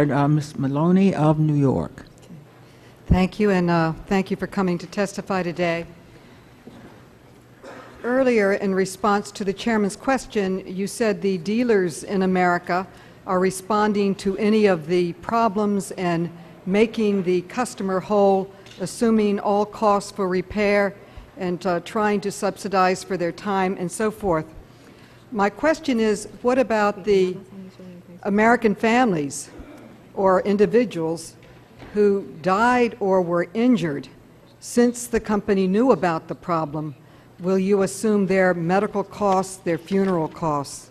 Ms. Maloney of New York. Thank you, and thank you for coming to testify today. Earlier, in response to the chairman's question, you said the dealers in America are responding to any of the problems and making the customer whole, assuming all costs for repair and trying to subsidize for their time and so forth. My question is, what about the American families or individuals who died or were injured since the company knew about the problem? Will you assume their medical costs, their funeral costs?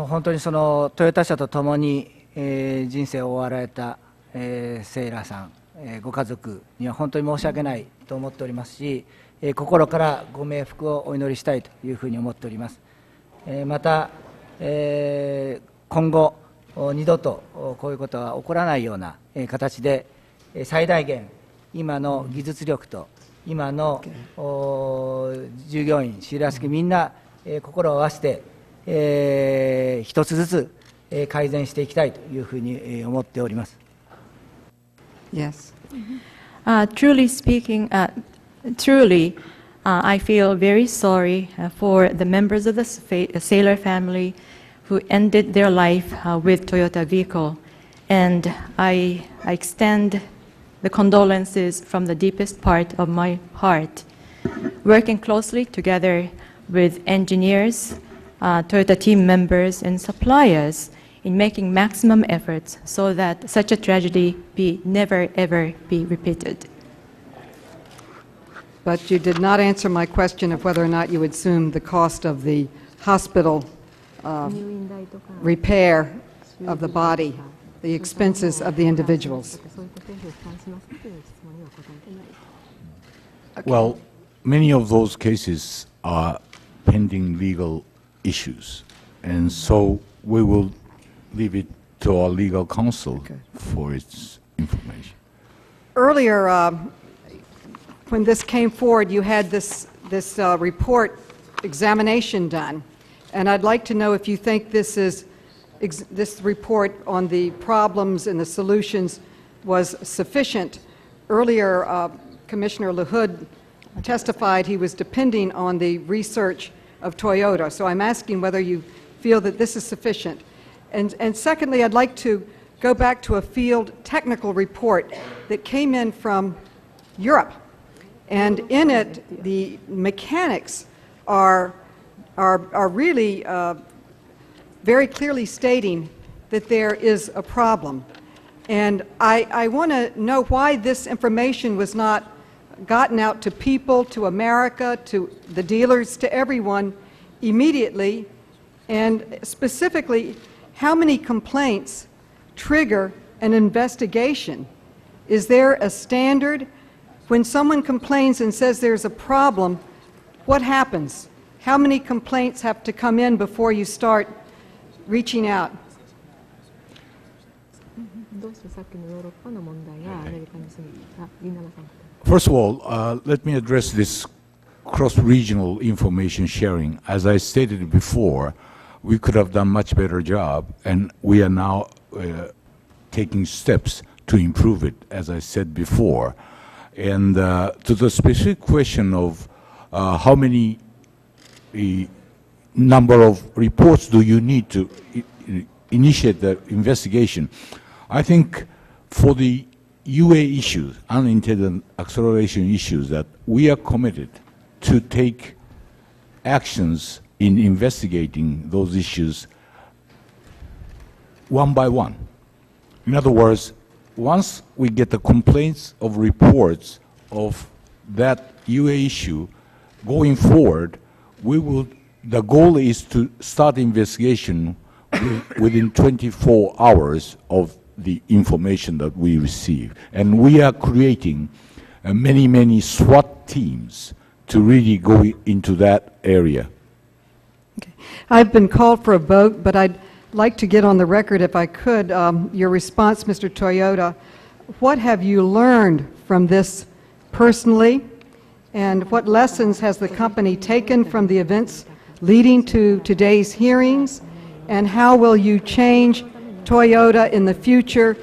本当にそのトヨタ社とともに、人生を終わられた、セイラーさん、ご家族には本当に申し訳ないと思っておりますし、心からご冥福をお祈りしたいというふうに思っております。また、今後二度とこういうことが起こらないような形で最大限今の技術力と今の従業員、シーラー式みんな心を合わせて一つずつ改善していきたいというふうに思っております。Yes. Truly speaking, I feel very sorry for the members of the sailor family who ended their life with Toyota vehicle, and I extend the condolences from the deepest part of my heart. Working closely together with engineers, Toyota team members, and suppliers in making maximum efforts so that such a tragedy never ever be repeated. But you did not answer my question of whether or not you would assume the cost of the hospital repair of the body, the expenses of the individuals. Well, many of those cases are pending legal issues, and so we will leave it to our legal counsel for its information. Earlier, when this came forward, you had this report examination done, and I'd like to know if you think this report on the problems and the solutions was sufficient. Earlier, Commissioner LaHood testified he was depending on the research of Toyota, so I'm asking whether you feel that this is sufficient. And secondly, I'd like to go back to a field technical report that came in from Europe. And in it, the mechanics are really very clearly stating that there is a problem. And I want to know why this information was not gotten out to people, to America, to the dealers, to everyone immediately, and specifically, how many complaints trigger an investigation? Is there a standard? When someone complains and says there's a problem, what happens? How many complaints have to come in before you start reaching out? First of all, let me address this cross-regional information sharing. As I stated before, we could have done much better job, and we are now taking steps to improve it, as I said before. And to the specific question of how many number of reports do you need to initiate the investigation, I think for the UA issues, unintended acceleration issues, that we are committed to take actions in investigating those issues one by one. In other words, once we get the complaints of reports of that UA issue going forward, the goal is to start investigation within 24 hours of the information that we receive. And we are creating many SWAT teams to really go into that area. Okay. I've been called for a vote, but I'd like to get on the record, if I could, your response, Mr. Toyota. What have you learned from this personally, And what lessons has the company taken from the events leading to today's hearings? And how will you change Toyota in the future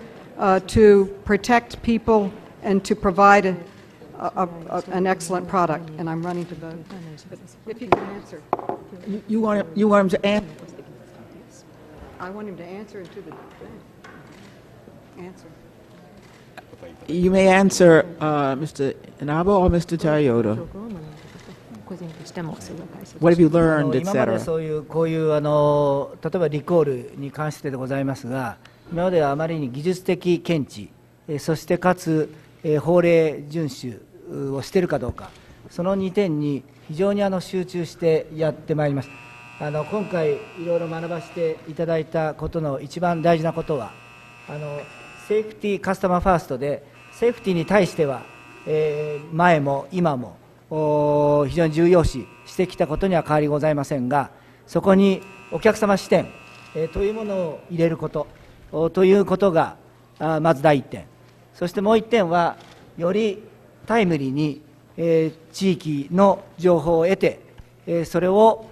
to protect people and to provide an excellent product? And I'm running to vote. If you can answer. You want him to answer? I want him to answer into the answer. You may answer Mr. Inaba or Mr. Toyota. What have you learned, 今まで etc.? そういうこういう例えばリコールに関してでございますが、今まではあまりに技術的見地、そしてかつ法令遵守をしているかどうか、その2点に非常に集中してやってまいりました。今回いろいろ学ばせていただいたことの一番大事なことは、セーフティーカスタマーファーストで、セーフティーに対しては、前も今も非常に重要視してきたことには変わりございませんが、そこにお客様視点、というものを入れることということがまず第1点、そしてもう1点は、よりタイムリーに、地域の情報を得て、それを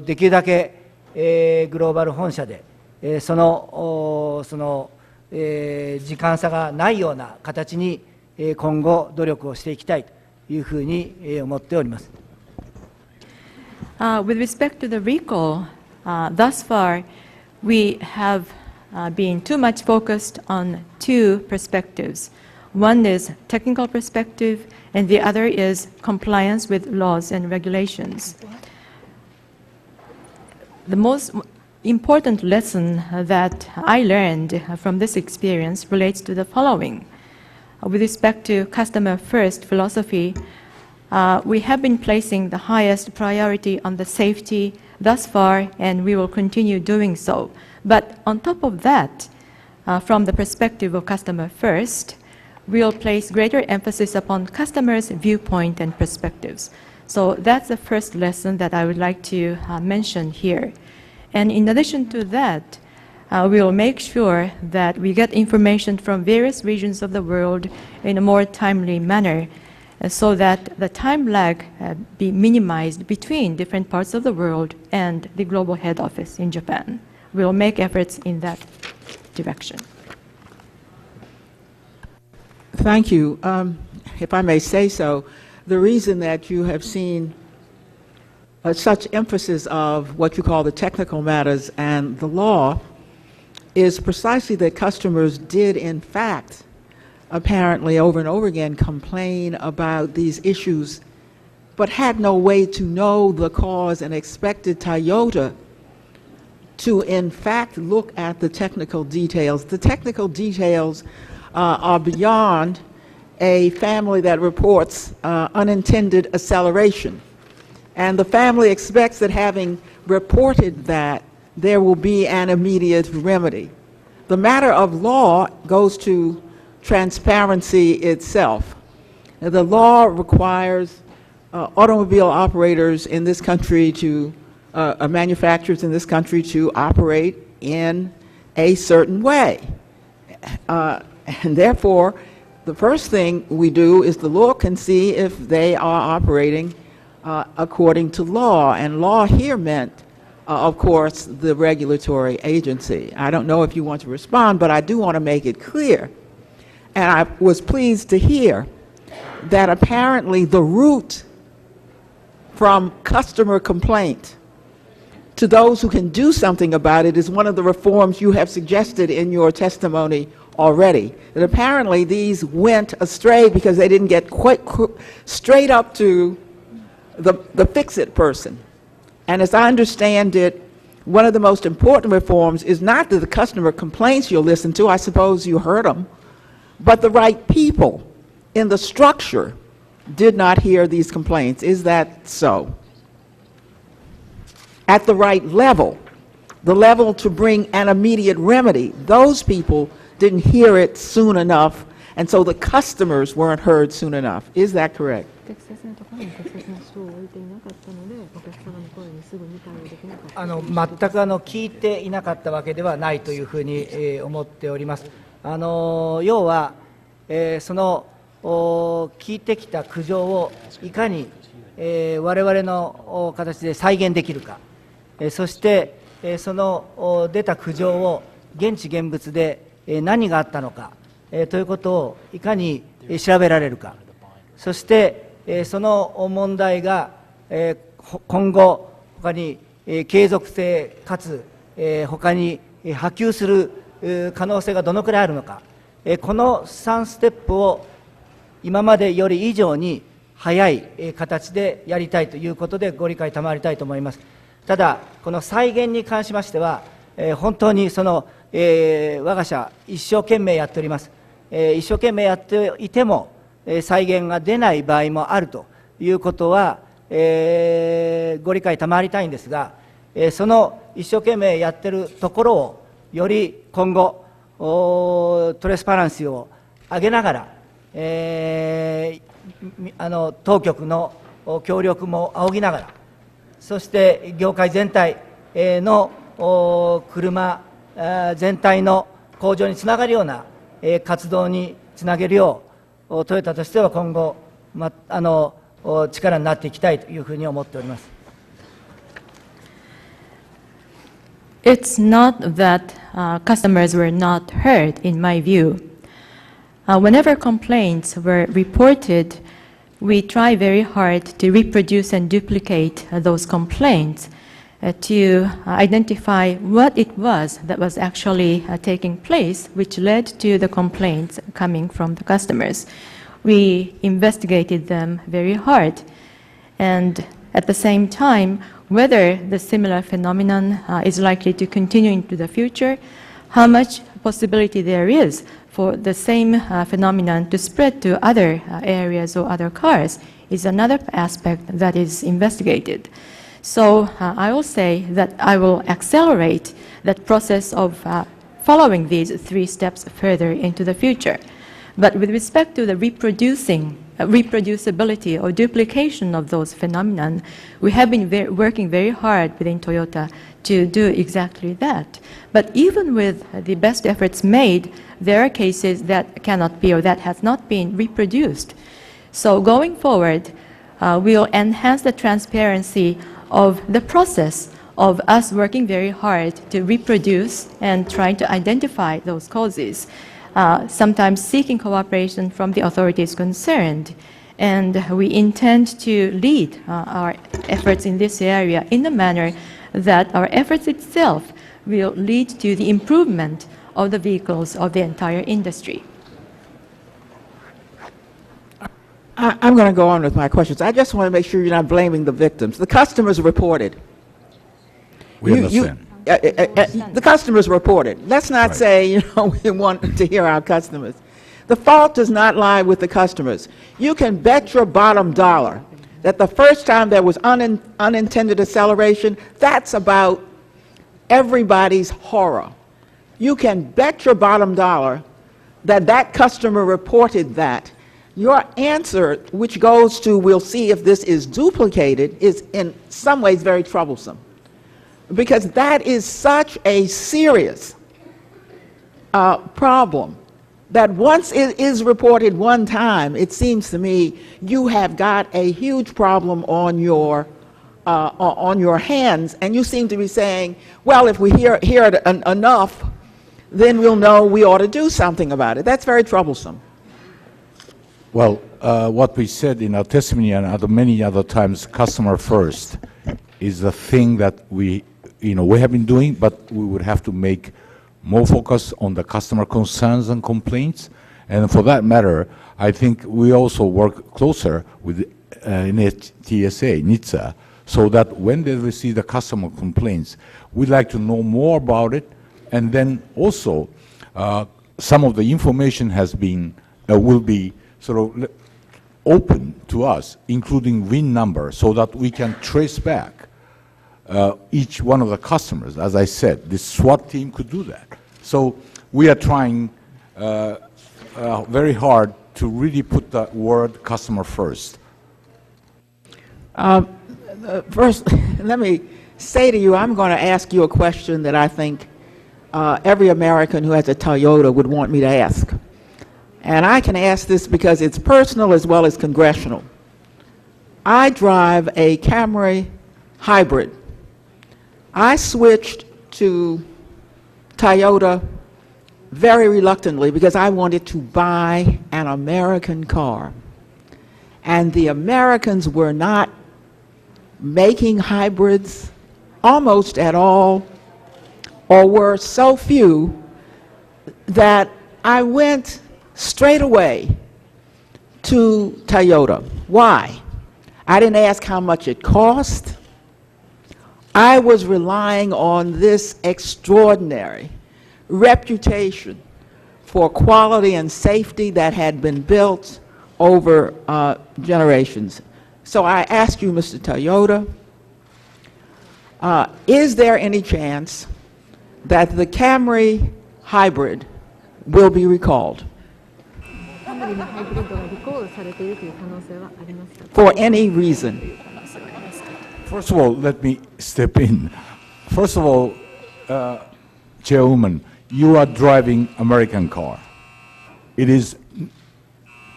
できるだけ、グローバル本社で、その時間差がないような形に今後努力をしていきたいというふうに思っております。With respect to the recall, thus far we have been too much focused on two perspectives. One is technical perspective, and the other is compliance with laws and regulations. The most important lesson that I learned from this experience relates to the following. With respect to customer first philosophy, we have been placing the highest priority on the safety thus far, and we will continue doing so. But on top of that, from the perspective of customer first, we will place greater emphasis upon customers' viewpoint and perspectives. So that's the first lesson that I would like to mention here. And in addition to that, we will make sure that we get information from various regions of the world in a more timely manner, so that the time lag be minimized between different parts of the world and the global head office in Japan. We will make efforts in that direction. Thank you. If I may say so, the reason that you have seen such emphasis of what you call the technical matters and the law is precisely that customers did, in fact, apparently over and over again complain about these issues, but had no way to know the cause and expected Toyota to, in fact, look at the technical details. The technical details are beyond a family that reports unintended acceleration. And the family expects that having reported that, there will be an immediate remedy. The matter of law goes to transparency itself. The law requires automobile operators in this country to, manufacturers in this country to operate in a certain way. And therefore, the first thing we do is the law can see if they are operating according to law. And law here meant, of course, the regulatory agency. I don't know if you want to respond, but I do want to make it clear. And I was pleased to hear that apparently the route from customer complaint to those who can do something about it is one of the reforms you have suggested in your testimony already. That apparently these went astray because they didn't get quite straight up to the fix-it person. And as I understand it, one of the most important reforms is not that the customer complaints you'll listen to, I suppose you heard them, but the right people in the structure did not hear these complaints. Is that so? At the right level, the level to bring an immediate remedy, those people didn't hear it soon enough, and so the customers weren't heard soon enough. Is that correct? 全く聞いていなかったわけではないというふうに思っております。要は、その聞いてきた苦情をいかに、我々の形で再現できるか、そして、その出た苦情を現地現物で何があったのか、ということをいかに調べられるか、そしてその問題が今後、他に継続性かつ他に波及する可能性がどのくらいあるのか、この3ステップを今までより以上に早い形でやりたいということでご理解賜りたいと思います。ただ、この再現に関しましては、本当に我が社、一生懸命やっております。一生懸命やっていても、再現が出ない場合もあるということは、ご理解賜りたいんですが、その一生懸命やってるところを、より今後、トレスパランシを上げながら、当局の協力も仰ぎながら、そして業界全体の車全体の向上につながるような活動につなげるよう、トヨタとしては今後、力になっていきたいというふうに思っております。It's not that customers were not heard, in my view. Whenever complaints were reported, we try very hard to reproduce and duplicate those complaints to identify what it was that was actually taking place, which led to the complaints coming from the customers. We investigated them very hard, and at the same time, whether the similar phenomenon is likely to continue into the future, how much possibility there is for the same phenomenon to spread to other areas or other cars is another aspect that is investigated. So I will say that I will accelerate that process of following these 3 steps further into the future. But with respect to the reproducibility or duplication of those phenomena, we have been working very hard within Toyota to do exactly that. But even with the best efforts made, there are cases that cannot be or that has not been reproduced. So going forward, we'll enhance the transparency of the process of us working very hard to reproduce and trying to identify those causes. Sometimes seeking cooperation from the authorities concerned. And we intend to lead our efforts in this area in a manner that our efforts itself will lead to the improvement of the vehicles of the entire industry. I'm going to go on with my questions. I just want to make sure you're not blaming the victims. The customers reported. We understand. The customers reported. Let's not say, we want to hear our customers. The fault does not lie with the customers. You can bet your bottom dollar that the first time there was unintended acceleration, that's about everybody's horror. You can bet your bottom dollar that that customer reported that. Your answer, which goes to we'll see if this is duplicated, is in some ways very troublesome. Because that is such a serious problem that once it is reported one time, it seems to me you have got a huge problem on your hands, and you seem to be saying, well, if we hear it enough, then we'll know we ought to do something about it. That's very troublesome. Well, what we said in our testimony and many other times, customer first, is the thing that we have been doing, but we would have to make more focus on the customer concerns and complaints. And for that matter, I think we also work closer with NHTSA, NHTSA, so that when they receive the customer complaints, we'd like to know more about it. And then also, some of the information will be sort of open to us, including VIN number, so that we can trace back each one of the customers. As I said, the SWAT team could do that. So we are trying very hard to really put the word customer first. First, let me say to you, I'm going to ask you a question that I think every American who has a Toyota would want me to ask. and I can ask this because it's personal as well as congressional. I drive a Camry hybrid. I switched to Toyota very reluctantly because I wanted to buy an American car. And the Americans were not making hybrids almost at all, or were so few that I went straight away to Toyota. Why? I didn't ask how much it cost. I was relying on this extraordinary reputation for quality and safety that had been built over generations. So I ask you, Mr. Toyota, is there any chance that the Camry hybrid will be recalled? For any reason. First of all, let me step in. First of all, Chairwoman, you are driving American car. It is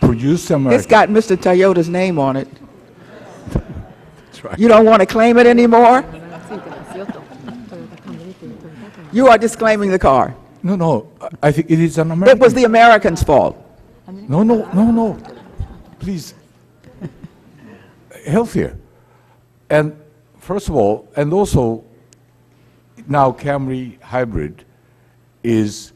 produced American. It's got Mr. Toyota's name on it. That's right. You don't want to claim it anymore? You are disclaiming the car. No, no, I think it is an American. It was the Americans' fault. No, no, no, no. Please, healthier. And first of all, and also, now Camry hybrid is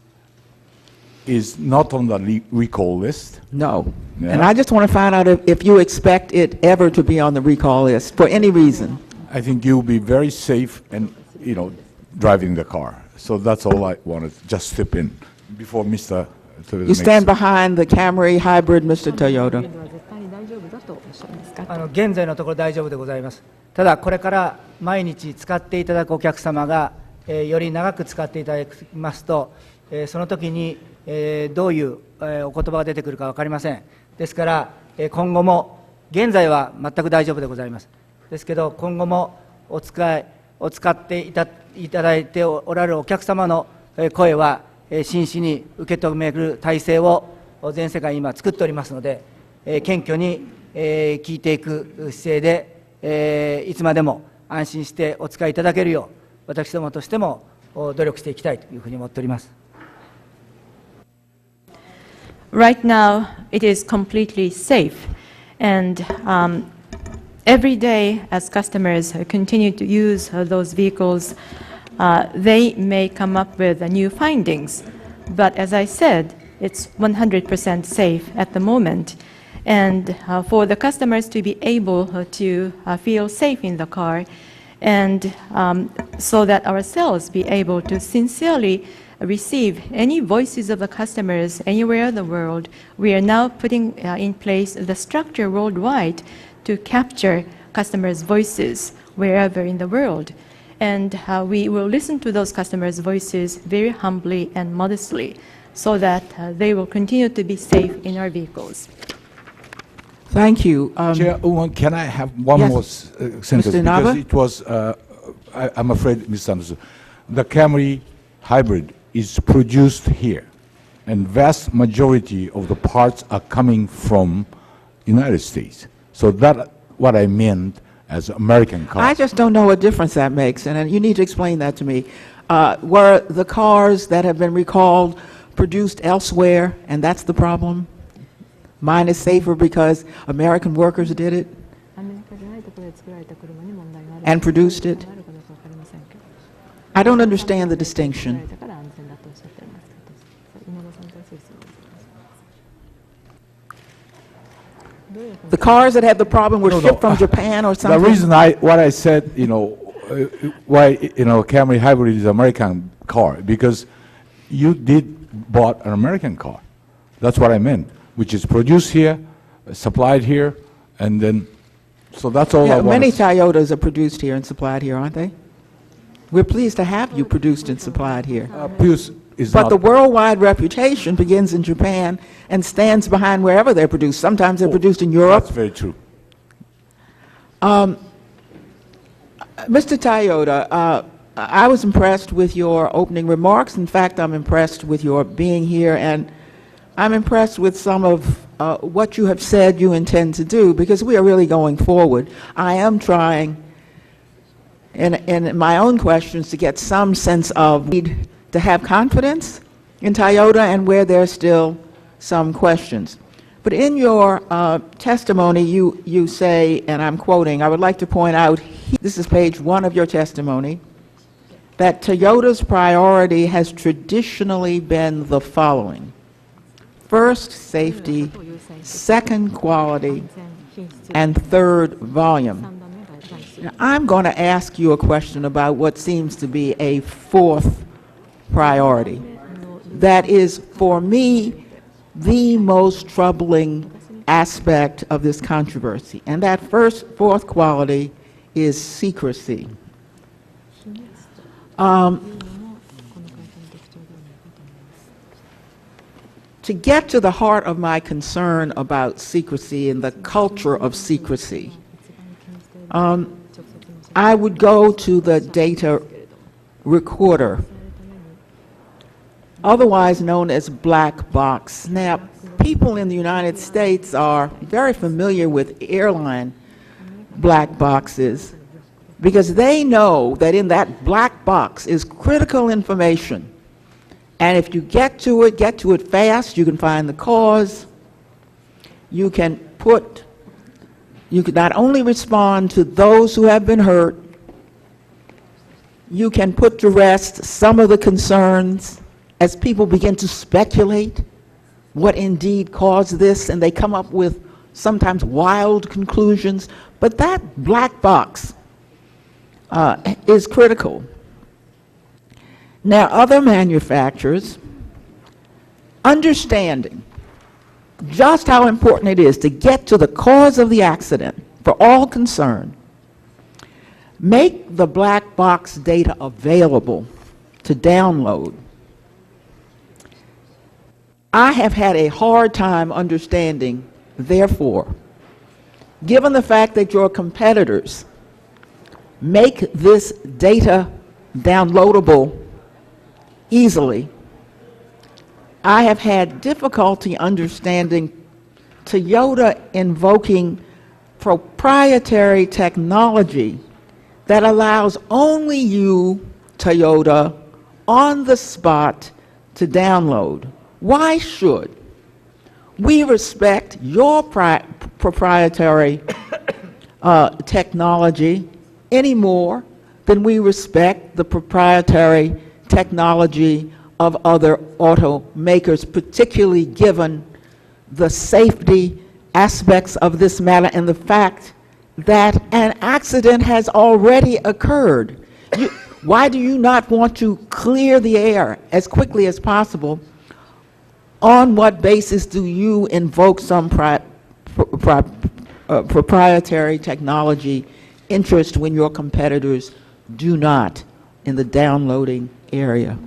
not on the recall list. No. Yeah. And I just want to find out if you expect it ever to be on the recall list for any reason. I think you'll be very safe and, driving the car. So that's all I wanted, just step in before Mr. Toyota You stand makes- behind the Camry hybrid, Mr. Toyota. 現在のところ大丈夫でございます。ただ、これから毎日使っていただくお客様が、より長く使っていただきますと、その時に、どういう、お言葉が出てくるか分かりません。ですから、今後も、現在は全く大丈夫でございます。ですけど、今後も使っていただいておられるお客様の声は、真摯に受け止める体制を全世界に今作っておりますので、謙虚に聞いていく姿勢で、いつまでも安心してお使いいただけるよう、私どもとしても努力していきたいというふうに思っております。Right now, it is completely safe, and every day as customers continue to use those vehicles, they may come up with new findings. But as I said, it's 100% safe at the moment. And for the customers to be able to feel safe in the car, and so that ourselves be able to sincerely receive any voices of the customers anywhere in the world, we are now putting in place the structure worldwide to capture customers' voices wherever in the world. And we will listen to those customers' voices very humbly and modestly so that they will continue to be safe in our vehicles. Thank you. Chairwoman, can I have one Yes. more sentence? Mr. Inaba? Because it was, I'm afraid, misunderstood. The Camry hybrid is produced here, and vast majority of the parts are coming from United States. So that what I meant as American cars. I just don't know what difference that makes, and you need to explain that to me. Were the cars that have been recalled produced elsewhere, and that's the problem? Mine is safer because American workers did it and produced it? I don't understand the distinction. The cars that had the problem were No, no. shipped from Japan or something? The reason what I said, why, Camry hybrid is American car, because you did bought an American car. That's what I meant, which is produced here, supplied here, and then, so that's all I Yeah, want. many Toyotas are produced here and supplied here, aren't they? We're pleased to have you produced and supplied here. Pius is But not. the worldwide reputation begins in Japan and stands behind wherever they're produced. Sometimes they're produced in Europe. That's very true. Mr. Toyota, I was impressed with your opening remarks. In fact, I'm impressed with your being here, and I'm impressed with some of what you have said you intend to do, because we are really going forward. I am trying, in my own questions, to get some sense of need to have confidence in Toyota and where there's still some questions. But in your testimony, you say, and I'm quoting, I would like to point out, this is page 1 of your testimony, that Toyota's priority has traditionally been the following. First, safety, second, quality, and third, volume. Now, I'm going to ask you a question about what seems to be a fourth priority. That is, for me, the most troubling aspect of this controversy. And that fourth quality is secrecy. To get to the heart of my concern about secrecy and the culture of secrecy, I would go to the data recorder, otherwise known as black box. Now, people in the United States are very familiar with airline black boxes because they know that in that black box is critical information. And if you get to it fast, you can find the cause. You can not only respond to those who have been hurt, you can put to rest some of the concerns as people begin to speculate what indeed caused this, and they come up with sometimes wild conclusions. But that black box is critical. Now, other manufacturers, understanding just how important it is to get to the cause of the accident for all concerned, make the black box data available to download. I have had a hard time understanding, therefore, given the fact that your competitors make this data downloadable easily, I have had difficulty understanding Toyota invoking proprietary technology that allows only you, Toyota, on the spot to download. Why should we respect your proprietary technology any more than we respect the proprietary technology of other automakers, particularly given the safety aspects of this matter and the fact that an accident has already occurred? Why do you not want to clear the air as quickly as possible? On what basis do you invoke some proprietary technology interest when your competitors do not in the downloading area?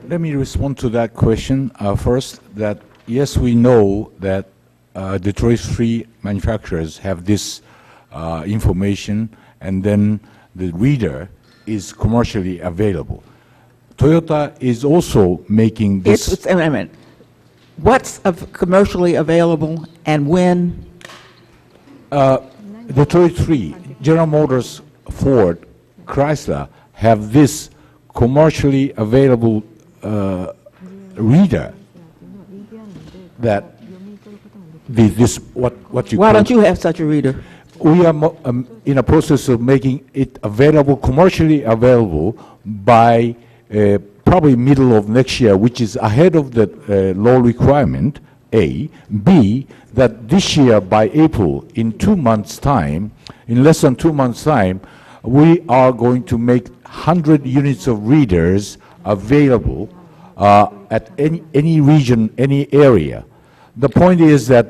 Let me respond to that question. First, that yes, we know that Detroit Free manufacturers have this information, and then the reader is commercially available. Toyota is also making this. Wait a minute. What's commercially available and when? Detroit Free, General Motors, Ford, Chrysler have this commercially available reader that what you Why call, don't you have such a reader? we are in a process of making it available, commercially available by probably middle of next year, which is ahead of the law requirement, A. B, that this year by April, in 2 months' time, in less than 2 months' time, we are going to make 100 units of readers available at any region, any area. The point is that,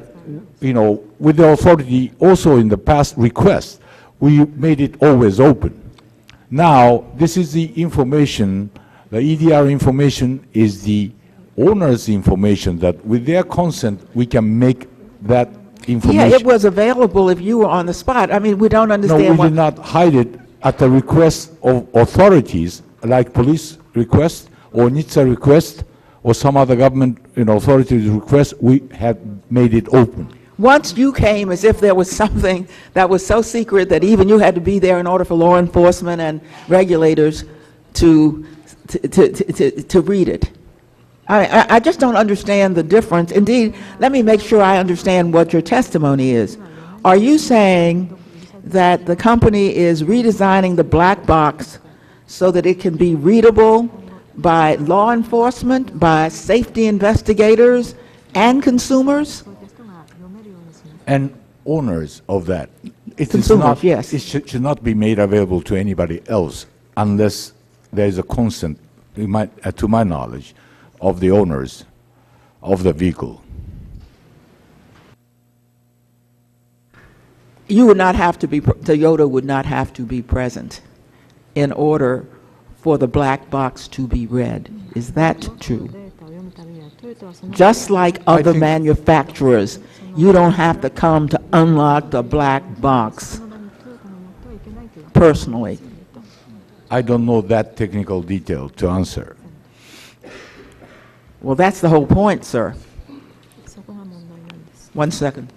you know, with the authority also in the past request, we made it always open. Now, this is the information, the EDR information is the owner's information that with their consent, we can make that information. Yeah, it was available if you were on the spot. I mean, we don't No, understand we did not hide it at the request of authorities. like police request or NHTSA request or some other government, authorities request, we have made it open. Once you came as if there was something that was so secret that even you had to be there in order for law enforcement and regulators to read it. I just don't understand the difference. Indeed, let me make sure I understand what your testimony is. Are you saying that the company is redesigning the black box so that it can be readable by law enforcement, by safety investigators, and consumers? And owners of that. It is Consumers, not, yes. It should not be made available to anybody else unless there is a consent, to my knowledge, of the owners of the vehicle. You would not have to be, Toyota would not have to be present in order for the black box to be read. Is that true? Just like other think- manufacturers, you don't have to come to unlock the black box personally. I don't know that technical detail to answer. Well, that's the whole point, sir. 1 second.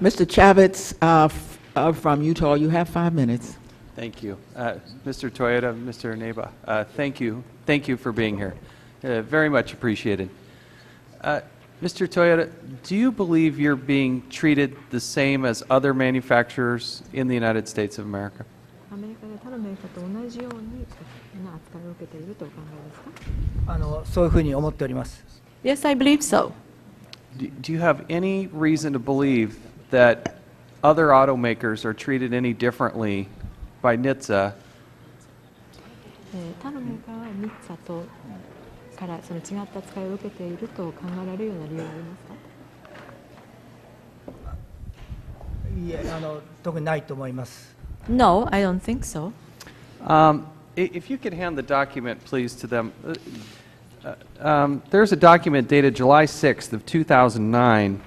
Mr. Chavez from Utah, you have 5 minutes. Thank you. Mr. Toyota, Mr. Neba, thank you. Thank you for being here. Very much appreciated. Mr. Toyota, do you believe you're being treated the same as other manufacturers in the United States of America? アメリカで他のメーカーと同じようにな扱いを受けているとお考えですか？そういうふうに思っております。 Yes, I believe so. Do you have any reason to believe that other automakers are treated any differently by NHTSA? 他のメーカーはニッツァとからその違った扱いを受けていると考えられるような理由はありますか？いえ、特にないと思います。 No, I don't think so. If you could hand the document, please, to them. There's a document dated July 6th of 2009.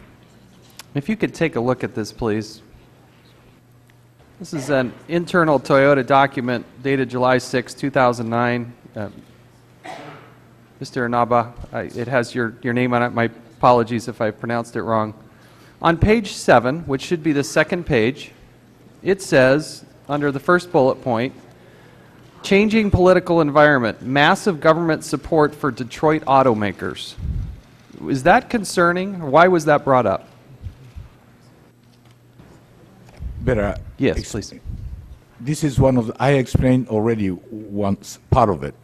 If you could take a look at this, please. This is an internal Toyota document dated July 6, 2009. Mr. Inaba, it has your name on it. My apologies if I pronounced it wrong. On page 7, which should be the second page, it says, under the first bullet point, changing political environment, massive government support for Detroit automakers. Is that concerning? Why was that brought up? Better. Yes, please. This is one of I explained already once part of it.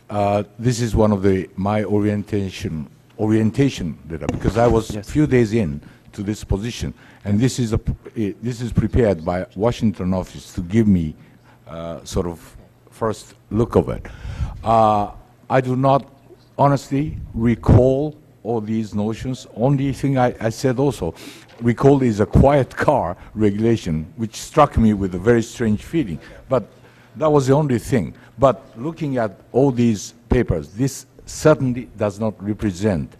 This is one of my orientation data because I was a few days in to this position, and this is prepared by Washington office to give me sort of first look of it. I do not honestly recall all these notions. Only thing I said also, recall is a quiet car regulation, which struck me with a very strange feeling. But that was the only thing. But looking at all these papers, this certainly does not represent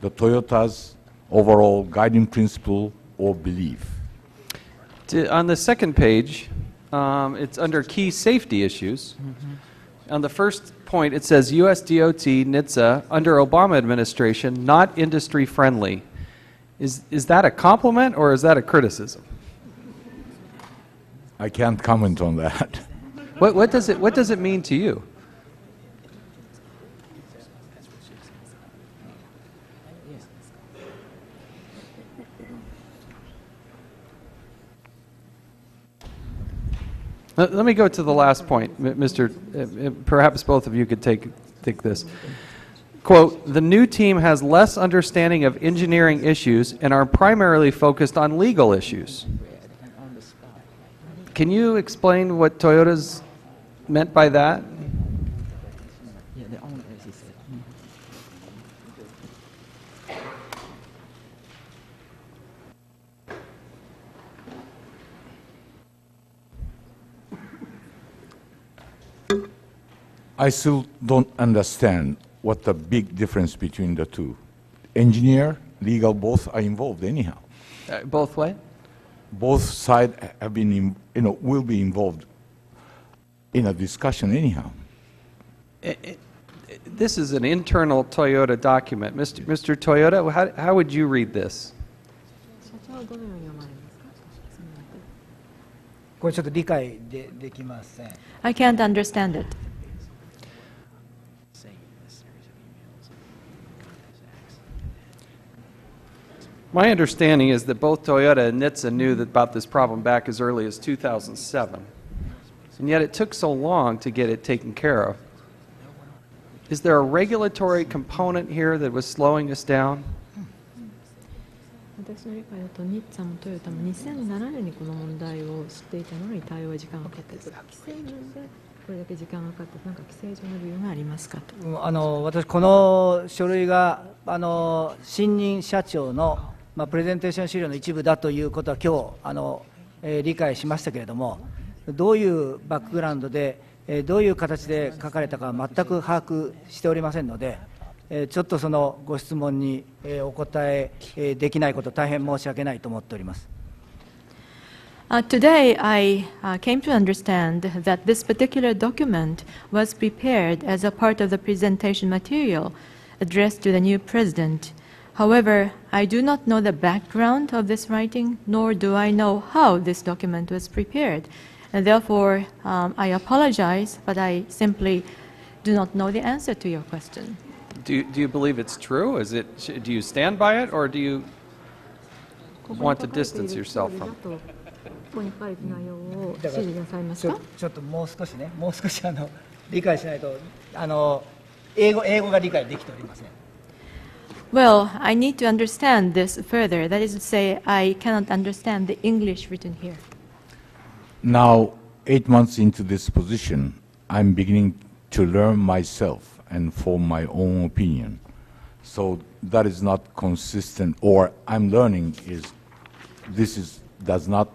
the Toyota's overall guiding principle or belief. On the second page, it's under key safety issues. On the first point, it says U.S. DOT, NHTSA, under Obama administration, not industry friendly. Is that a compliment or is that a criticism? I can't comment on that. What does it mean to you? Let me go to the last point, Mr. Perhaps both of you could take this. Quote, the new team has less understanding of engineering issues and are primarily focused on legal issues. Can you explain what Toyota's meant by that? Yeah, the owner, as he said. I still don't understand what the big difference between the two. Engineer, legal, both are involved anyhow. Both way? Both sides have been, will be involved in a discussion anyhow. This is an internal Toyota document. Mr. Toyota, how would you read this? 社長はどのように読まれますか？すみません。これちょっと理解できません。 I can't understand it. My understanding is that both Toyota and NHTSA knew about this problem back as early as 2007. And yet it took so long to get it taken care of. Is there a regulatory component here that was slowing us down? 私の理解だと日産もトヨタも2007年にこの問題を知っていたのに対応は時間がかかっている。規制面でこれだけ時間がかかってなんか規制上の理由がありますかと。私、この書類が新任社長の、プレゼンテーション資料の一部だということは今日理解しましたけれども、どういうバックグラウンドで、どういう形で書かれたかは全く把握しておりませんので、ちょっとそのご質問にお答えできないこと、大変申し訳ないと思っております。Today, I came to understand that this particular document was prepared as a part of the presentation material addressed to the new president. However, I do not know the background of this writing, nor do I know how this document was prepared. And therefore, I apologize, but I simply do not know the answer to your question. Do you believe it's true? Do you stand by it, or do you want to distance yourself from it? ここに書かれた内容を支持なさいますか？ちょっともう少し理解しないと英語が理解できておりません。Well, I need to understand this further. That is to say, I cannot understand the English written here. Now, 8 months into this position, I'm beginning to learn myself and form my own opinion. So that is not consistent, or I'm learning does not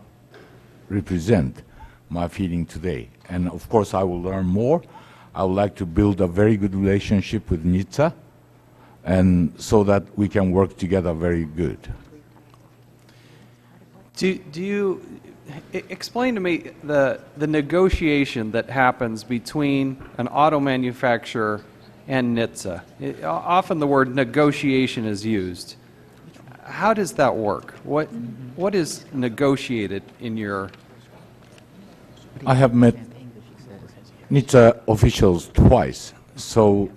represent my feeling today. And of course, I will learn more. I would like to build a very good relationship with NHTSA, and so that we can work together very good. Do you explain to me the negotiation that happens between an auto manufacturer and NHTSA? Often the word negotiation is used. How does that work? What is negotiated in your... I have met NHTSA officials twice, so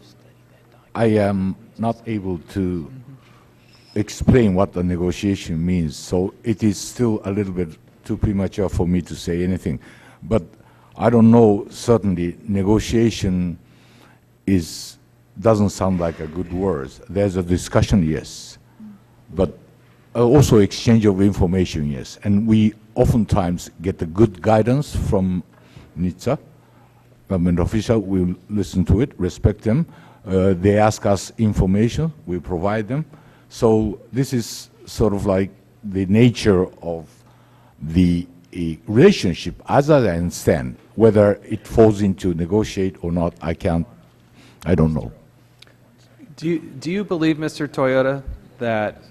I am not able to explain what the negotiation means, so it is still a little bit too premature for me to say anything. But I don't know, certainly negotiation doesn't sound like a good word. There's a discussion, yes, but also exchange of information, yes. And we oftentimes get a good guidance from NHTSA. Government official, we listen to it, respect them. They ask us information, we provide them. So this is sort of like the nature of the relationship, as I understand. Whether it falls into negotiate or not, I don't know. Do you believe, Mr. Toyota, that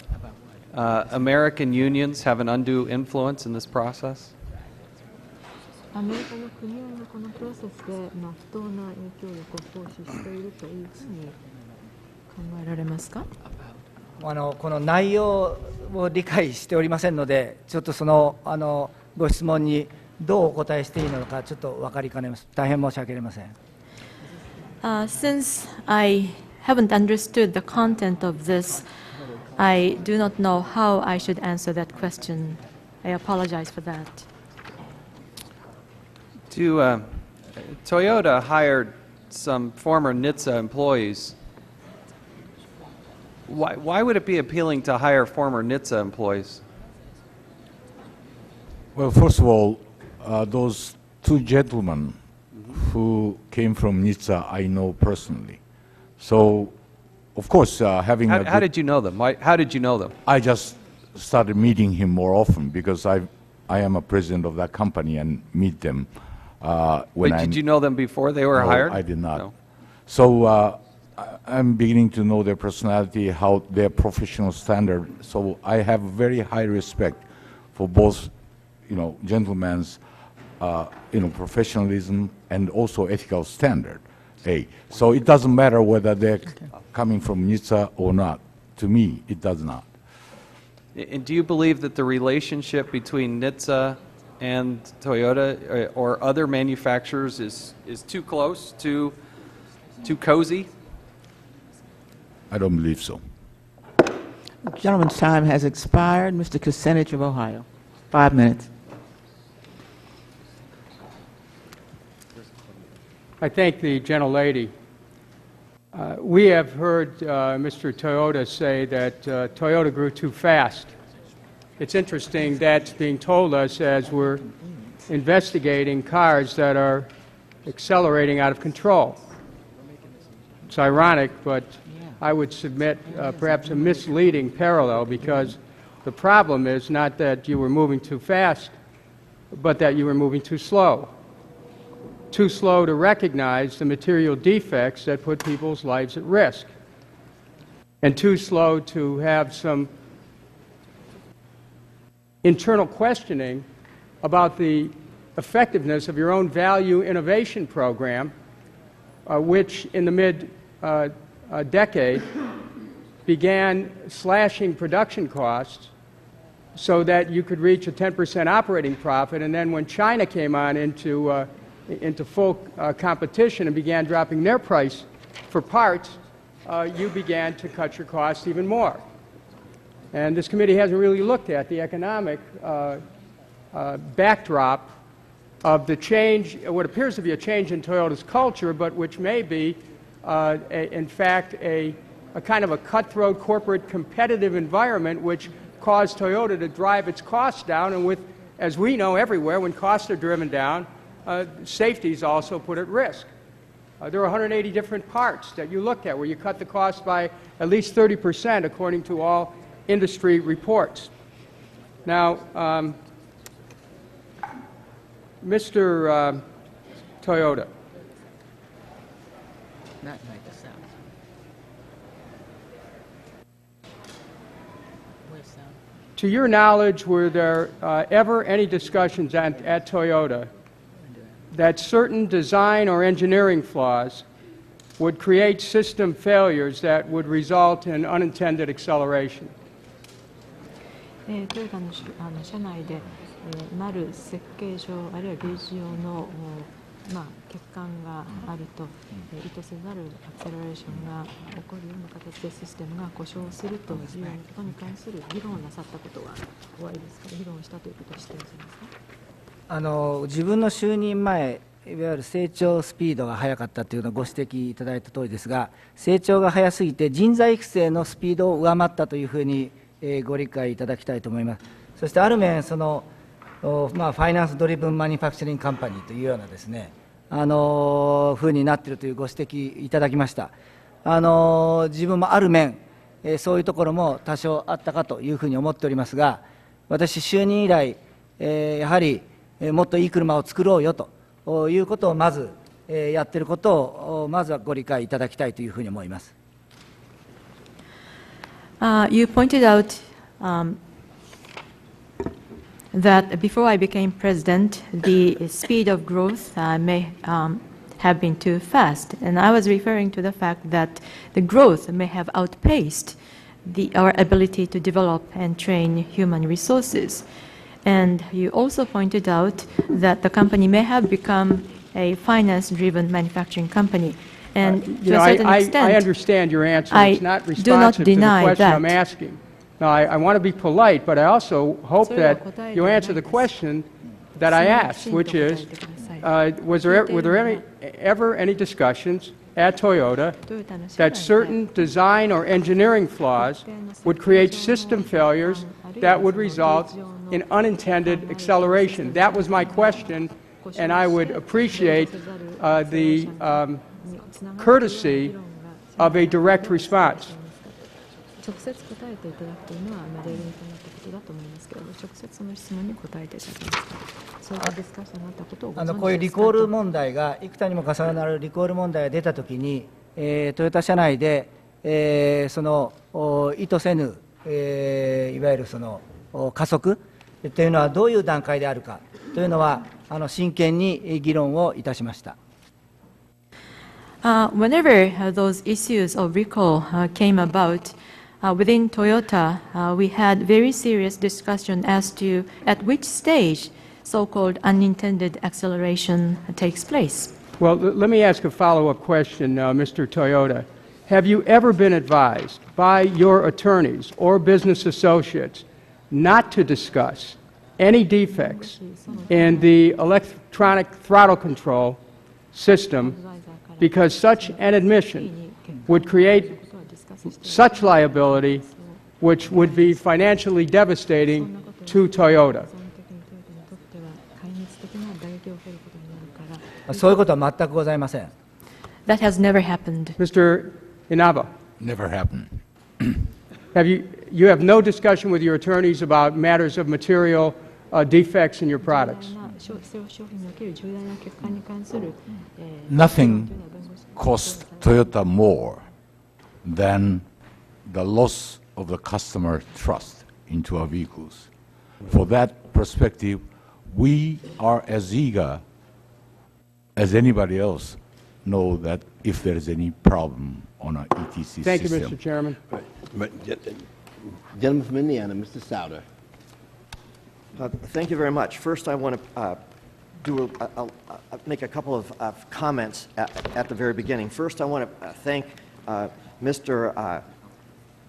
American unions have an undue influence in this process? アメリカの国合のこのプロセスで、不当な影響力を行使しているというふうに考えられますか？この内容を理解しておりませんので、ちょっとそのご質問にどうお答えしていいのかちょっと分かりかねます。大変申し訳ありません。Since I haven't understood the content of this, I do not know how I should answer that question. I apologize for that. Toyota hired some former NHTSA employees. Why would it be appealing to hire former NHTSA employees? Well, first of all, those two gentlemen who came from NHTSA, I know personally. So, of course, having How did you know them? How did you know them? I just started meeting him more often because I am a president of that company and meet them. Wait, did you know them before they were No, hired? I did not. No. So I'm beginning to know their personality, how their professional standard. So I have very high respect for both, gentlemen's, professionalism and also ethical standard. So it doesn't matter whether they're coming from NHTSA or not. To me, it does not. And do you believe that the relationship between NHTSA and Toyota or other manufacturers is too close, too cozy? I don't believe so. The gentleman's time has expired. Mr. Kucinich of Ohio, 5 minutes. I thank the gentlelady. We have heard Mr. Toyota say that Toyota grew too fast. It's interesting that's being told us as we're investigating cars that are accelerating out of control. It's ironic, but I would submit perhaps a misleading parallel, because the problem is not that you were moving too fast, but that you were moving too slow. Too slow to recognize the material defects that put people's lives at risk, and too slow to have some internal questioning about the effectiveness of your own value innovation program, which in the mid-decade began slashing production costs so that you could reach a 10% operating profit, and then when China came on into full competition and began dropping their price for parts, you began to cut your costs even more. And this committee hasn't really looked at the economic backdrop of the change, what appears to be a change in Toyota's culture, but which may be, in fact, a kind of a cutthroat corporate competitive environment which caused Toyota to drive its costs down. And with, as we know everywhere, when costs are driven down, safety is also put at risk. There are 180 different parts that you look at where you cut the cost by at least 30%, according to all industry reports. Now, Mr. Toyota, to your knowledge, were there ever any discussions at Toyota that certain design or engineering flaws would create system failures that would result in unintended acceleration? トヨタの社内で、なる設計上あるいは類似用の、欠陥があると、意図せざるアクセラレーションが起こるような形でシステムが故障するというようなことに関する議論をなさったことはおありですか？議論したということを知っていらっしゃいますか？自分の就任前、いわゆる成長スピードが速かったというのをご指摘いただいたとおりですが、成長が速すぎて人材育成のスピードを上回ったというふうにご理解いただきたいと思います。そしてある面、ファイナンスドリブンマニュファクチャリングカンパニーというようなですね、ふうになっているというご指摘いただきました。自分もある面、そういうところも多少あったかというふうに思っておりますが、私、就任以来、やはりもっといい車を作ろうよということをまずやっていることをまずはご理解いただきたいというふうに思います。You pointed out that before I became president, the speed of growth may have been too fast. And I was referring to the fact that the growth may have outpaced our ability to develop and train human resources. And you also pointed out that the company may have become a finance-driven manufacturing company. And to a certain extent, I understand your answer. It's not I do not responsive to the deny question that. I'm asking. Now, I want to be polite, but I also hope that you answer the question that I asked, which is, were there ever any discussions at Toyota that certain design or engineering flaws would create system failures that would result in unintended acceleration? That was my question, and I would appreciate the courtesy of a direct response. 直接答えていただくというのは例外となったことだと思いますけれど、直接その質問に答えていただけますか？そういうディスカッションがあったことをご存知ですかと。こういうリコール問題が、幾多にも重なるリコール問題が出たときに、トヨタ社内で、その意図せぬ、いわゆるその加速というのはどういう段階であるかというのは、真剣に議論をいたしました。Whenever those issues of recall came about within Toyota, we had very serious discussion as to at which stage so-called unintended acceleration takes place. Well, let me ask a follow-up question, Mr. Toyota. Have you ever been advised by your attorneys or business associates not to discuss any defects in the electronic throttle control system because such an admission would create such liability which would be financially devastating to Toyota? そういうことは全くございません。That has never happened. Mr. Inaba, Never happened. you have no discussion with your attorneys about matters of material defects in your products? 商品における重大な欠陥に関する Nothing cost Toyota more than the loss of the customer trust into our vehicles. For that perspective, we are as eager as anybody else know that if there is any problem on our ETC Thank you, system. Mr. Chairman. Gentleman from Indiana, Mr. Souder. Thank you very much. First, I want to make a couple of comments at the very beginning. First, I want to thank Mr.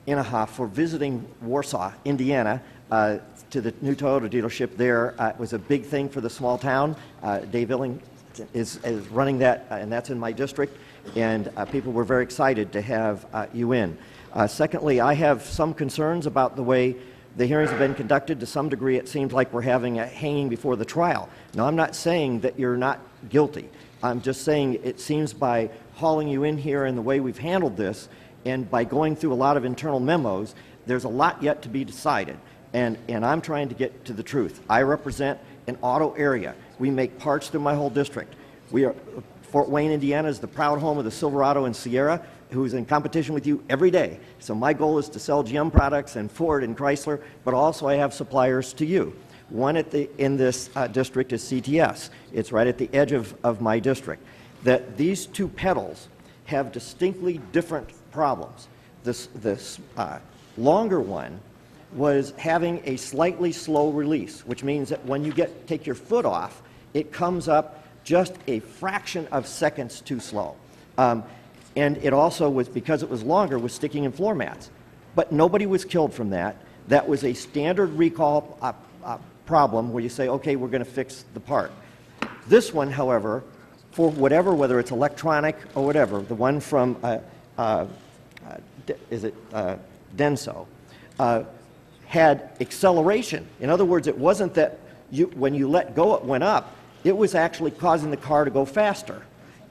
Inaha for visiting Warsaw, Indiana, to the new Toyota dealership there. It was a big thing for the small town. Dave Illing is running that, and that's in my district, and people were very excited to have you in. Secondly, I have some concerns about the way the hearings have been conducted. To some degree, it seems like we're having a hanging before the trial. Now, I'm not saying that you're not guilty. I'm just saying it seems by hauling you in here and the way we've handled this, and by going through a lot of internal memos, there's a lot yet to be decided. And I'm trying to get to the truth. I represent an auto area. We make parts through my whole district. Fort Wayne, Indiana is the proud home of the Silverado and Sierra, who's in competition with you every day. So my goal is to sell GM products and Ford and Chrysler, but also I have suppliers to you. One in this district is CTS. It's right at the edge of my district. That these two pedals have distinctly different problems. This longer one was having a slightly slow release, which means that when you take your foot off, it comes up just a fraction of seconds too slow. And it also was, because it was longer, was sticking in floor mats. But nobody was killed from that. That was a standard recall problem where you say, okay, we're going to fix the part. This one, however, for whatever, whether it's electronic or whatever, the one from, Denso, had acceleration. In other words, it wasn't that when you let go it went up, it was actually causing the car to go faster.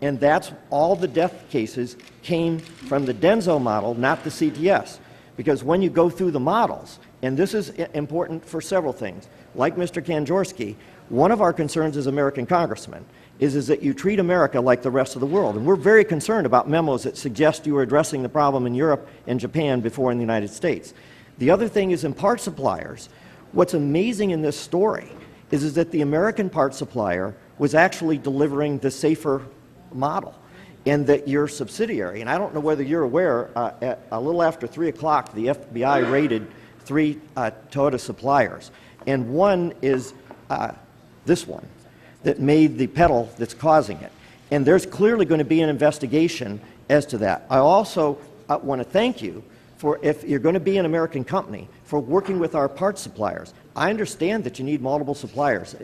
And that's all the death cases came from the Denso model, not the CTS. Because when you go through the models, and this is important for several things, like Mr. Kanjorski, one of our concerns as American congressmen is that you treat America like the rest of the world. And we're very concerned about memos that suggest you are addressing the problem in Europe and Japan before in the United States. The other thing is in part suppliers, what's amazing in this story is that the American part supplier was actually delivering the safer model, and that your subsidiary, and I don't know whether you're aware, at a little after 3 o'clock, the FBI raided 3 Toyota suppliers, and one is this one that made the pedal that's causing it. And there's clearly going to be an investigation as to that. I also want to thank you for, if you're going to be an American company, for working with our parts suppliers. I understand that you need multiple suppliers,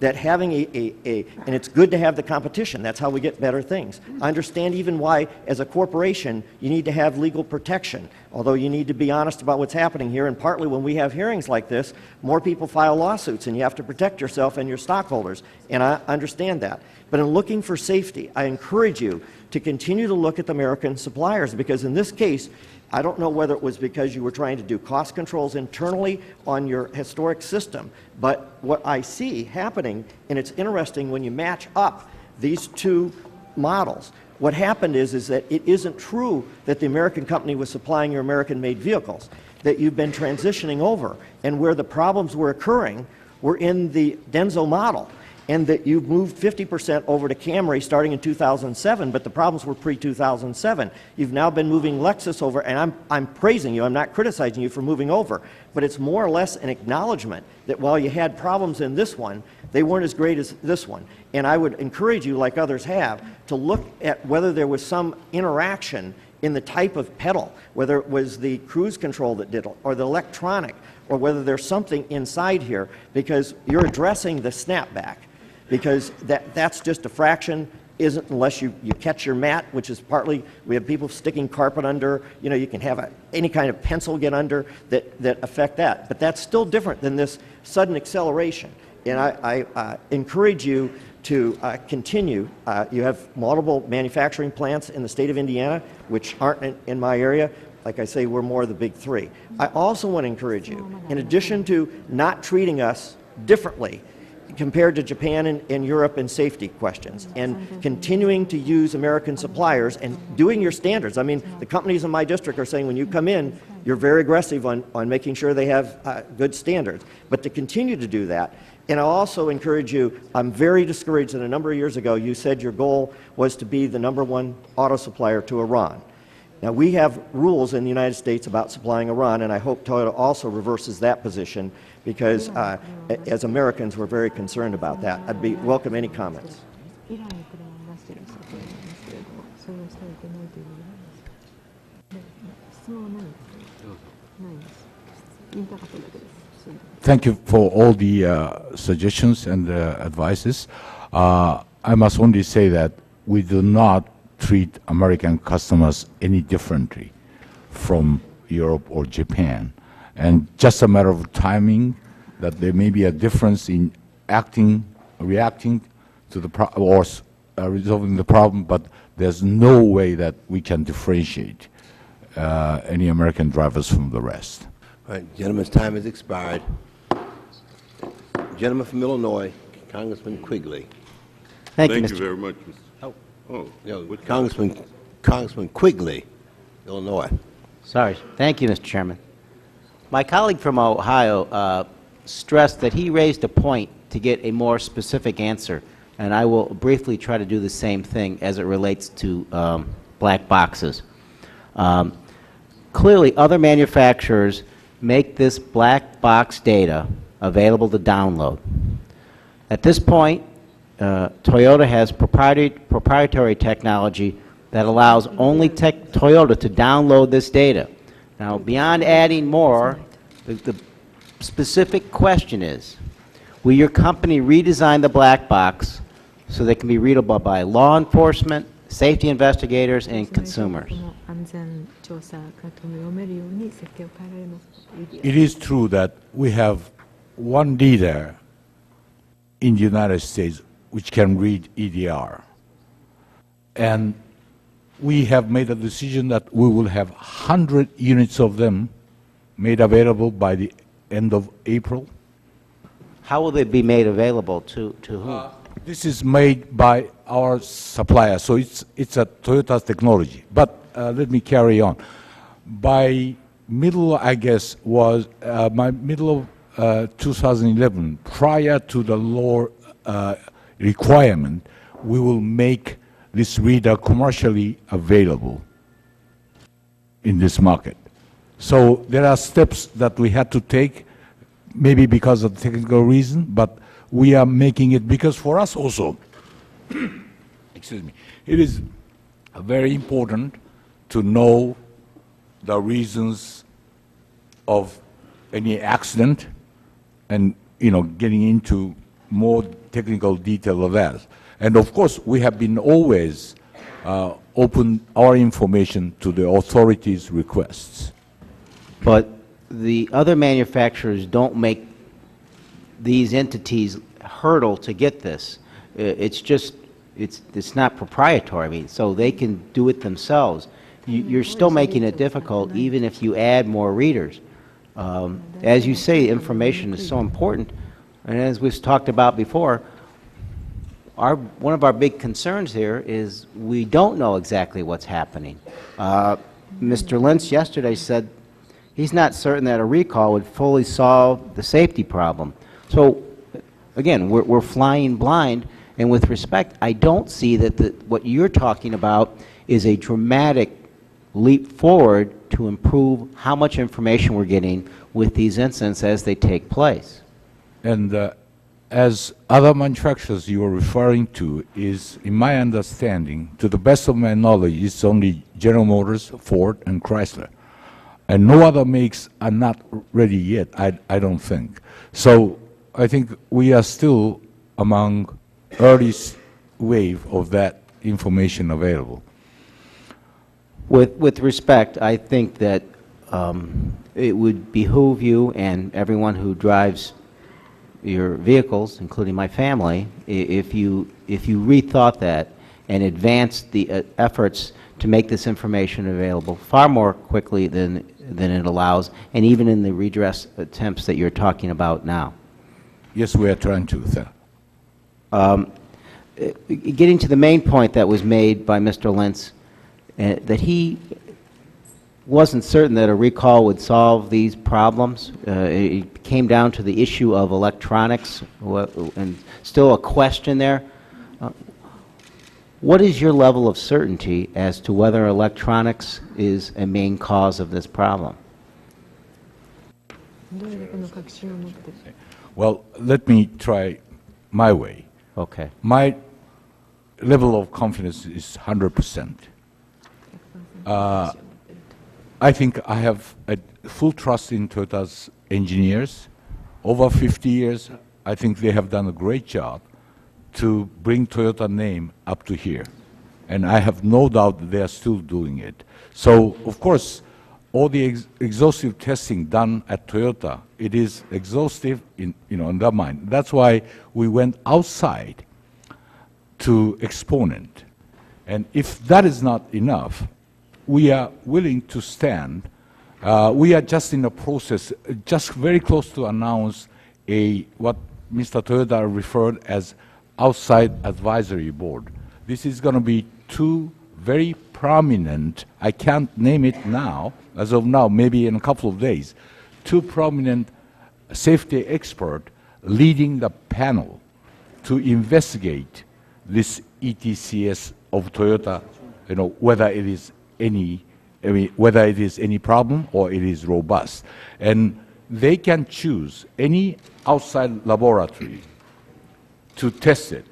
that having and it's good to have the competition. That's how we get better things. I understand even why, as a corporation, you need to have legal protection, although you need to be honest about what's happening here, and partly when we have hearings like this, more people file lawsuits, and you have to protect yourself and your stockholders, and I understand that. But in looking for safety, I encourage you to continue to look at the American suppliers, because in this case, I don't know whether it was because you were trying to do cost controls internally on your historic system, but what I see happening, and it's interesting when you match up these two models, what happened is that it isn't true that the American company was supplying your American-made vehicles, that you've been transitioning over, and where the problems were occurring were in the Denso model, and that you moved 50% over to Camry starting in 2007, but the problems were pre-2007. You've now been moving Lexus over, and I'm praising you, I'm not criticizing you for moving over, but it's more or less an acknowledgement that while you had problems in this one, they weren't as great as this one. And I would encourage you, like others have, to look at whether there was some interaction in the type of pedal, whether it was the cruise control that did it, or the electronic, or whether there's something inside here, because you're addressing the snapback. Because that's just a fraction, isn't unless you catch your mat, which is partly, we have people sticking carpet under, you know, you can have any kind of pencil get under that affect that. But that's still different than this sudden acceleration. And I encourage you to continue. You have multiple manufacturing plants in the state of Indiana, which aren't in my area. Like I say, we're more of the big three. I also want to encourage you, in addition to not treating us differently compared to Japan and Europe in safety questions, and continuing to use American suppliers and doing your standards. I mean, the companies in my district are saying when you come in, you're very aggressive on making sure they have good standards. But to continue to do that, and I'll also encourage you, I'm very discouraged that a number of years ago you said your goal was to be the #1 auto supplier to Iran. Now, we have rules in the United States about supplying Iran, and I hope Toyota also reverses that position, because as Americans, we're very concerned about that. I'd welcome any comments. イランに車を出していらっしゃったと思いますけれども、それをしてはいけないというのは、質問はないんですか？ないです。言いたかっただけです。Thank you for all the suggestions and advices. I must only say that we do not treat American customers any differently from Europe or Japan. And just a matter of timing, that there may be a difference in reacting to the or resolving the problem, but there's no way that we can differentiate any American drivers from the rest. All right, gentleman's time has expired. Gentleman from Illinois, Congressman Quigley. Thank you very much, Mr. Congressman Quigley, Illinois. Sorry. Thank you, Mr. Chairman. My colleague from Ohio stressed that he raised a point to get a more specific answer, and I will briefly try to do the same thing as it relates to black boxes. Clearly, other manufacturers make this black box data available to download. At this point, Toyota has proprietary technology that allows only Toyota to download this data. Now, beyond adding more, the specific question is, will your company redesign the black box so they can be readable by law enforcement, safety investigators, and consumers? It is true that we have one leader in the United States which can read EDR. And we have made a decision that we will have 100 units of them made available by the end of April. How will they be made available to whom? This is made by our supplier, so it's a Toyota's technology. But let me carry on. By middle, I guess, was by middle of 2011, prior to the law requirement, we will make this reader commercially available in this market. So there are steps that we had to take, maybe because of technical reason, but we are making it because for us also, excuse me, it is very important to know the reasons of any accident and, you know, getting into more technical detail of that. And of course, we have been always open our information to the authorities' requests. But the other manufacturers don't make these entities hurdle to get this. It's just, it's not proprietary. I mean, so they can do it themselves. you're still making it difficult even if you add more readers. As you say, information is so important, and as we've talked about before, one of our big concerns here is we don't know exactly what's happening. Mr. Lentz yesterday said he's not certain that a recall would fully solve the safety problem. So, again, we're flying blind, and with respect, I don't see that what you're talking about is a dramatic leap forward to improve how much information we're getting with these incidents as they take place. And as other manufacturers you are referring to is, in my understanding, to the best of my knowledge, it's only General Motors, Ford, and Chrysler. And no other makes are not ready yet, I don't think. So I think we are still among early wave of that information available. With respect, I think that it would behoove you and everyone who drives your vehicles, including my family, if you rethought that and advanced the efforts to make this information available far more quickly than it allows, and even in the redress attempts that you're talking about now. Yes, we are trying to, sir. Getting to the main point that was made by Mr. Lentz, that he wasn't certain that a recall would solve these problems. It came down to the issue of electronics, and still a question there. What is your level of certainty as to whether electronics is a main cause of this problem? Well, let me try my way. Okay. My level of confidence is 100%. I think I have a full trust in Toyota's engineers. Over 50 years, I think they have done a great job to bring Toyota name up to here. And I have no doubt that they are still doing it. So, of course, all the exhaustive testing done at Toyota, it is exhaustive in their mind. That's why we went outside to Exponent. And if that is not enough, we are willing to stand. We are just in the process, just very close to announce what Mr. Toyoda referred as outside advisory board. This is going to be two very prominent, I can't name it now, as of now, maybe in a couple of days, two prominent safety experts leading the panel to investigate this ETCS of Toyota, whether it is whether it is any problem or it is robust. And they can choose any outside laboratory to test it.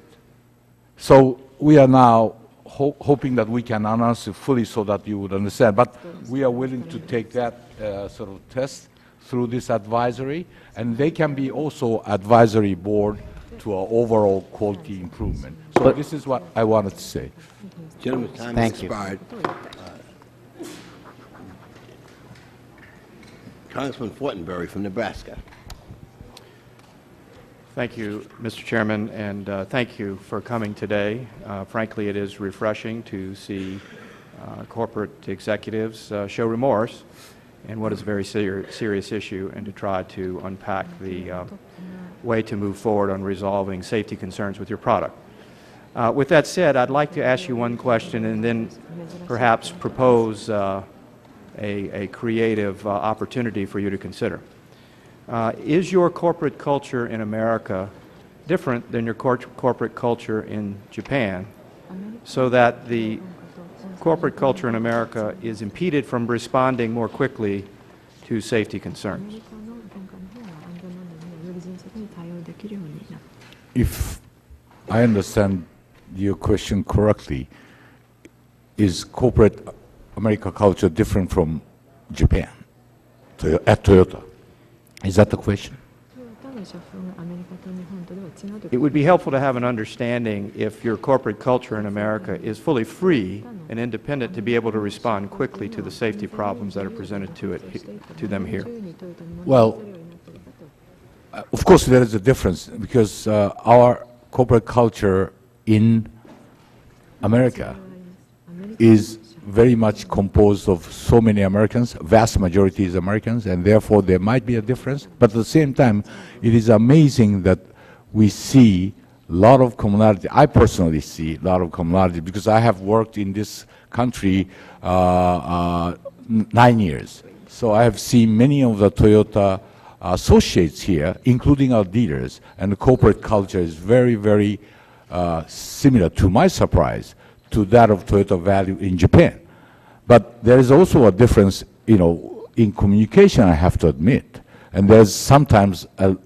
So we are now hoping that we can announce it fully so that you would understand. But we are willing to take that sort of test through this advisory, and they can be also advisory board to our overall quality improvement. So this is what I wanted to say. Gentleman's time Thank has you. expired. Congressman Fortenberry from Nebraska. Thank you, Mr. Chairman, and thank you for coming today. Frankly, it is refreshing to see corporate executives show remorse in what is a very serious issue, and to try to unpack the way to move forward on resolving safety concerns with your product. With that said, I'd like to ask you one question and then perhaps propose a creative opportunity for you to consider. Is your corporate culture in America different than your corporate culture in Japan, so that the corporate culture in America is impeded from responding more quickly to safety concerns? If I understand your question correctly, is corporate America culture different from Japan at Toyota? Is that the question? It would be helpful to have an understanding if your corporate culture in America is fully free and independent to be able to respond quickly to the safety problems that are presented to them here. Well, of course there is a difference, because our corporate culture in America is very much composed of so many Americans, vast majority is Americans, and therefore there might be a difference. But at the same time, it is amazing that we see a lot of commonality. I personally see a lot of commonality because I have worked in this country 9 years. So I have seen many of the Toyota associates here, including our dealers, and the corporate culture is very, very similar, to my surprise, to that of Toyota value in Japan. But there is also a difference, in communication, I have to admit. And there's sometimes, a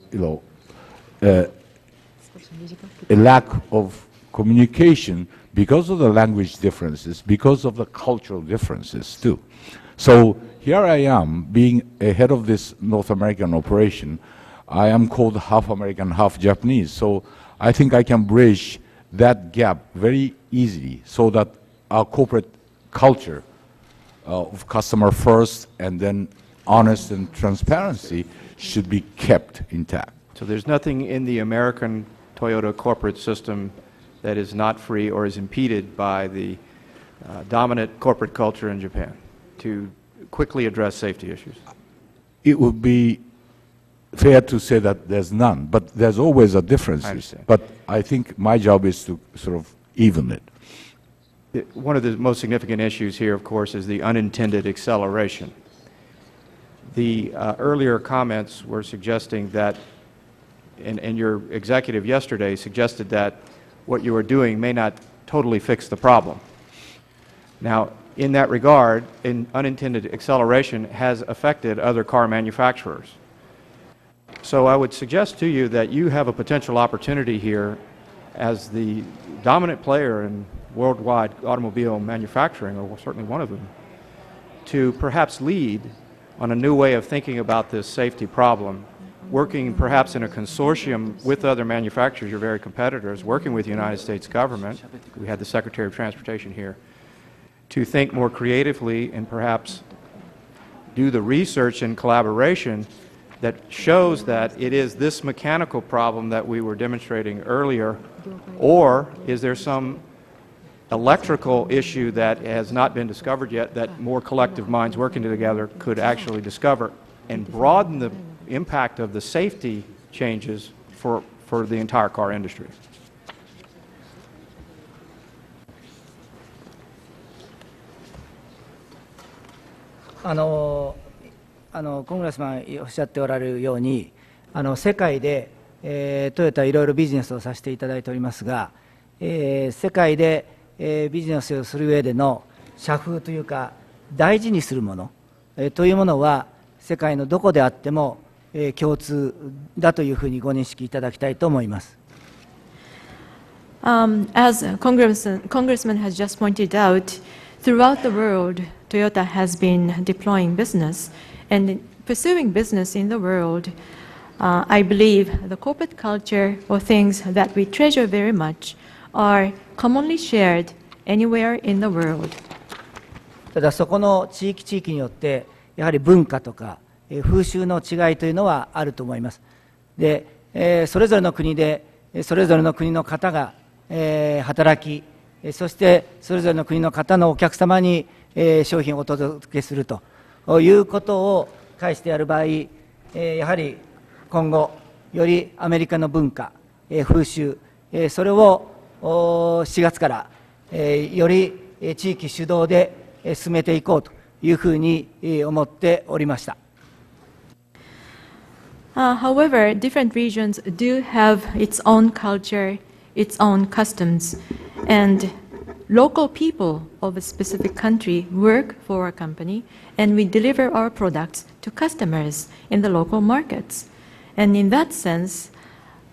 lack of communication because of the language differences, because of the cultural differences too. So here I am, being a head of this North American operation. I am called half American, half Japanese. So I think I can bridge that gap very easily so that our corporate culture of customer first and then honest and transparency should be kept intact. So there's nothing in the American Toyota corporate system that is not free or is impeded by the dominant corporate culture in Japan to quickly address safety issues. It would be fair to say that there's none, but there's always a difference. I understand. But I think my job is to sort of even it. One of the most significant issues here, of course, is the unintended acceleration. The earlier comments were suggesting that, and your executive yesterday suggested that what you are doing may not totally fix the problem. Now, in that regard, unintended acceleration has affected other car manufacturers. So I would suggest to you that you have a potential opportunity here as the dominant player in worldwide automobile manufacturing, or certainly one of them, to perhaps lead on a new way of thinking about this safety problem, working perhaps in a consortium with other manufacturers, your very competitors, working with the United States government. We had the Secretary of Transportation here, to think more creatively and perhaps do the research and collaboration that shows that it is this mechanical problem that we were demonstrating earlier, or is there some electrical issue that has not been discovered yet that more collective minds working together could actually discover and broaden the impact of the safety changes for the entire car industry.コングレスマンおっしゃっておられるように、世界で、トヨタいろいろビジネスをさせていただいておりますが、世界で、ビジネスをする上での社風というか大事にするもの、というものは世界のどこであっても、共通だというふうにご認識いただきたいと思います。As Congressman has just pointed out, throughout the world, Toyota has been deploying business and pursuing business in the world. I believe the corporate culture or things that we treasure very much are commonly shared anywhere in the world. ただそこの地域によってやはり文化とか風習の違いというのはあると思います。で、それぞれの国でそれぞれの国の方が働き、そしてそれぞれの国の方のお客様に商品をお届けするということを介してやる場合、やはり今後よりアメリカの文化、風習、それを7月からより地域主導で進めていこうというふうに思っておりました。However, different regions do have its own culture, its own customs, and local people of a specific country work for our company, and we deliver our products to customers in the local markets. And in that sense,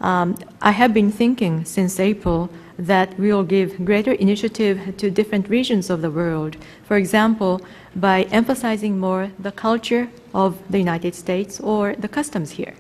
I have been thinking since April that we will give greater initiative to different regions of the world. For example, by emphasizing more the culture of the United States or the customs here.